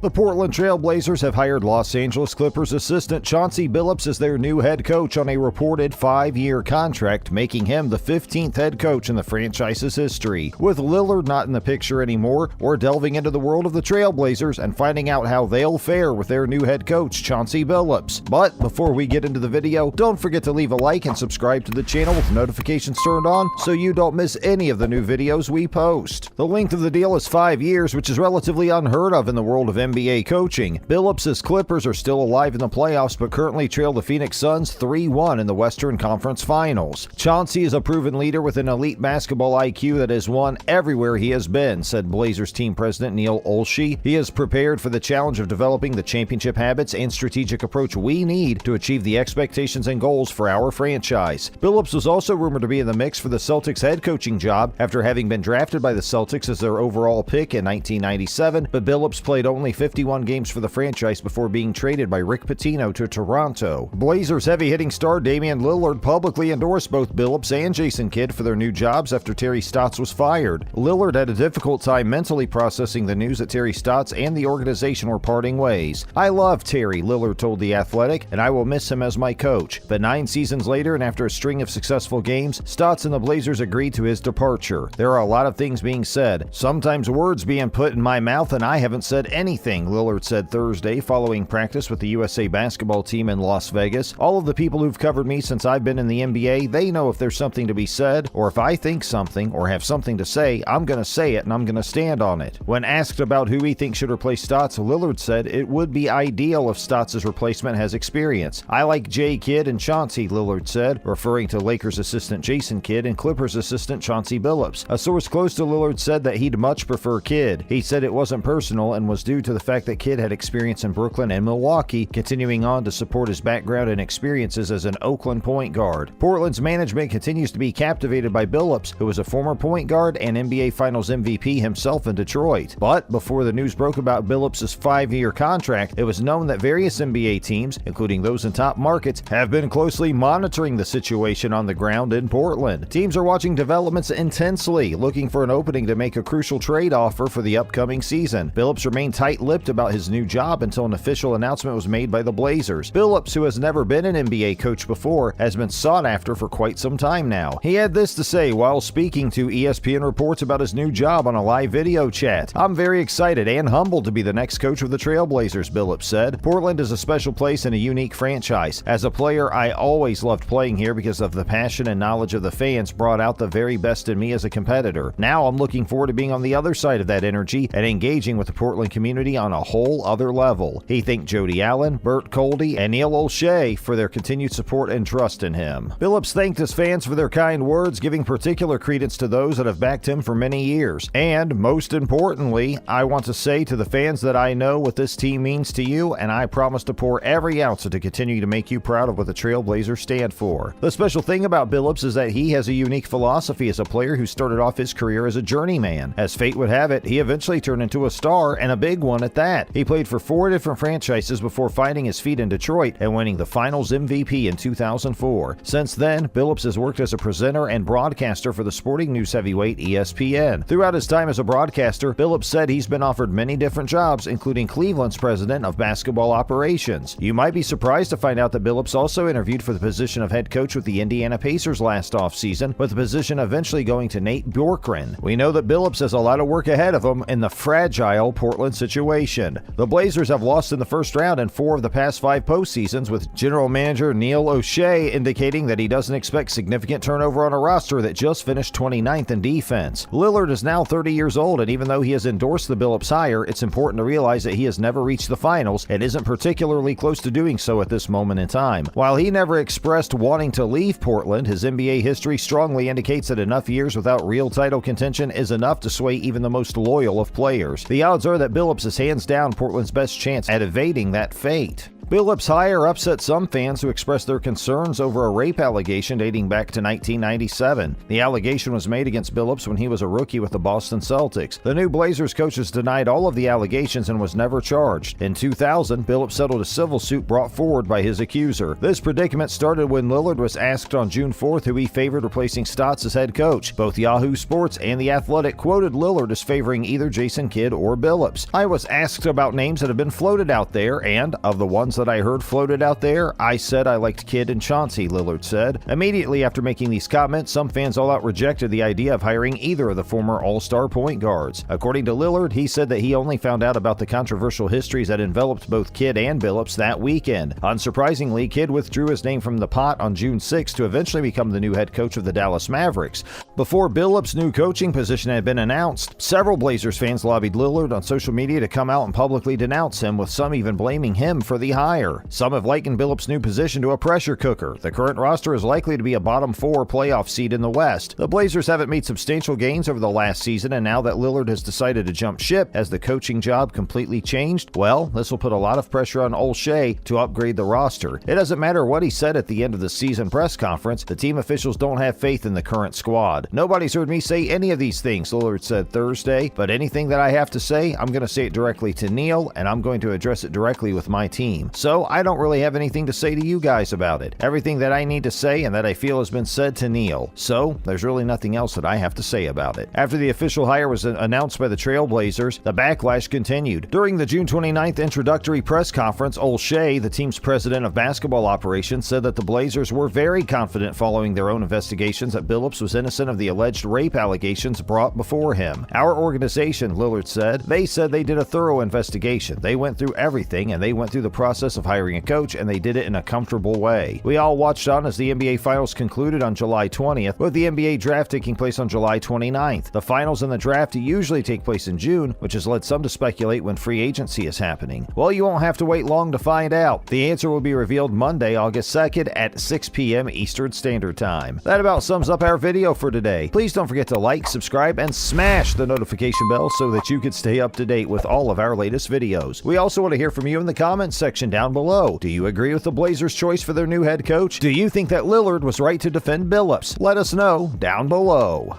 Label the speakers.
Speaker 1: The Portland Trail Blazers have hired Los Angeles Clippers assistant Chauncey Billups as their new head coach on a reported 5-year contract, making him the 15th head coach in the franchise's history. With Lillard not in the picture anymore, we're delving into the world of the Trail Blazers and finding out how they'll fare with their new head coach, Chauncey Billups. But before we get into the video, don't forget to leave a like and subscribe to the channel with notifications turned on so you don't miss any of the new videos we post. The length of the deal is 5 years, which is relatively unheard of in the world of NBA coaching. Billups' Clippers are still alive in the playoffs but currently trail the Phoenix Suns 3-1 in the Western Conference Finals. Chauncey is a proven leader with an elite basketball IQ that has won everywhere he has been, said Blazers team president Neil Olshey. He is prepared for the challenge of developing the championship habits and strategic approach we need to achieve the expectations and goals for our franchise. Billups was also rumored to be in the mix for the Celtics head coaching job after having been drafted by the Celtics as their overall pick in 1997, but Billups played only 51 games for the franchise before being traded by Rick Pitino to Toronto. Blazers heavy-hitting star Damian Lillard publicly endorsed both Billups and Jason Kidd for their new jobs after Terry Stotts was fired. Lillard had a difficult time mentally processing the news that Terry Stotts and the organization were parting ways. "I love Terry," Lillard told The Athletic, "and I will miss him as my coach." But 9 seasons later, and after a string of successful games, Stotts and the Blazers agreed to his departure. "There are a lot of things being said, sometimes words being put in my mouth, and I haven't said anything," Lillard said Thursday following practice with the USA basketball team in Las Vegas. "All of the people who've covered me since I've been in the NBA, they know if there's something to be said, or if I think something or have something to say, I'm going to say it and I'm going to stand on it." When asked about who he thinks should replace Stotts, Lillard said it would be ideal if Stotts' replacement has experience. "I like Jay Kidd and Chauncey," Lillard said, referring to Lakers assistant Jason Kidd and Clippers assistant Chauncey Billups. A source close to Lillard said that he'd much prefer Kidd. He said it wasn't personal and was due to the fact that Kidd had experience in Brooklyn and Milwaukee, continuing on to support his background and experiences as an Oakland point guard. Portland's management continues to be captivated by Billups, who was a former point guard and NBA Finals MVP himself in Detroit. But before the news broke about Billups' 5-year contract, it was known that various NBA teams, including those in top markets, have been closely monitoring the situation on the ground in Portland. Teams are watching developments intensely, looking for an opening to make a crucial trade offer for the upcoming season. Billups remained tight-lipped about his new job until an official announcement was made by the Blazers. Billups, who has never been an NBA coach before, has been sought after for quite some time now. He had this to say while speaking to ESPN reports about his new job on a live video chat. "I'm very excited and humbled to be the next coach of the Trail Blazers," Billups said. "Portland is a special place and a unique franchise. As a player, I always loved playing here because of the passion and knowledge of the fans brought out the very best in me as a competitor. Now I'm looking forward to being on the other side of that energy and engaging with the Portland community on a whole other level." He thanked Jody Allen, Bert Coldy, and Neil Olshey for their continued support and trust in him. Billups thanked his fans for their kind words, giving particular credence to those that have backed him for many years. "And most importantly, I want to say to the fans that I know what this team means to you, and I promise to pour every ounce to continue to make you proud of what the Trail Blazers stand for." The special thing about Billups is that he has a unique philosophy as a player who started off his career as a journeyman. As fate would have it, he eventually turned into a star, and a big one at that. He played for 4 different franchises before finding his feet in Detroit and winning the Finals MVP in 2004. Since then, Billups has worked as a presenter and broadcaster for the sporting news heavyweight ESPN. Throughout his time as a broadcaster, Billups said he's been offered many different jobs, including Cleveland's president of basketball operations. You might be surprised to find out that Billups also interviewed for the position of head coach with the Indiana Pacers last offseason, with the position eventually going to Nate Bjorkgren. We know that Billups has a lot of work ahead of him in the fragile Portland situation. The Blazers have lost in the first round in 4 of the past 5 postseasons, with general manager Neil Olshey indicating that he doesn't expect significant turnover on a roster that just finished 29th in defense. Lillard is now 30 years old, and even though he has endorsed the Billups hire, it's important to realize that he has never reached the finals and isn't particularly close to doing so at this moment in time. While he never expressed wanting to leave Portland, his NBA history strongly indicates that enough years without real title contention is enough to sway even the most loyal of players. The odds are that Billups is hands down Portland's best chance at evading that fate. Billups' hire upset some fans who expressed their concerns over a rape allegation dating back to 1997. The allegation was made against Billups when he was a rookie with the Boston Celtics. The new Blazers coach has denied all of the allegations and was never charged. In 2000, Billups settled a civil suit brought forward by his accuser. This predicament started when Lillard was asked on June 4th who he favored replacing Stotts as head coach. Both Yahoo Sports and The Athletic quoted Lillard as favoring either Jason Kidd or Billups. I was asked about names that have been floated out there, and of the ones that I heard floated out there, I said I liked Kidd and Chauncey, Lillard said. Immediately after making these comments, some fans all out rejected the idea of hiring either of the former All-Star point guards. According to Lillard, he said that he only found out about the controversial histories that enveloped both Kidd and Billups that weekend. Unsurprisingly, Kidd withdrew his name from the pot on June 6 to eventually become the new head coach of the Dallas Mavericks. Before Billups' new coaching position had been announced, several Blazers fans lobbied Lillard on social media to come out and publicly denounce him, with some even blaming him for the hire. Some have likened Billups' new position to a pressure cooker. The current roster is likely to be a bottom 4 playoff seed in the West. The Blazers haven't made substantial gains over the last season, and now that Lillard has decided to jump ship, has the coaching job completely changed? Well, this will put a lot of pressure on O'Shea to upgrade the roster. It doesn't matter what he said at the end of the season press conference, the team officials don't have faith in the current squad. Nobody's heard me say any of these things, Lillard said Thursday, but anything that I have to say, I'm going to say it directly to Neil, and I'm going to address it directly with my team. So I don't really have anything to say to you guys about it. Everything that I need to say and that I feel has been said to Neil. So there's really nothing else that I have to say about it. After the official hire was announced by the Trailblazers, the backlash continued. During the June 29th introductory press conference, O'Shea, the team's president of basketball operations, said that the Blazers were very confident following their own investigations that Billups was innocent of the alleged rape allegations brought before him. Our organization, Lillard said, they said they did a thorough investigation. They went through everything, and they went through the process of hiring a coach, and they did it in a comfortable way. We all watched on as the NBA Finals concluded on July 20th, with the NBA draft taking place on July 29th. The finals and the draft usually take place in June, which has led some to speculate when free agency is happening. Well, you won't have to wait long to find out. The answer will be revealed Monday, August 2nd at 6 p.m. Eastern Standard Time. That about sums up our video for today. Please don't forget to like, subscribe, and smash the notification bell so that you can stay up to date with all of our latest videos. We also want to hear from you in the comments section down below. Do you agree with the Blazers' choice for their new head coach? Do you think that Lillard was right to defend Billups? Let us know down below.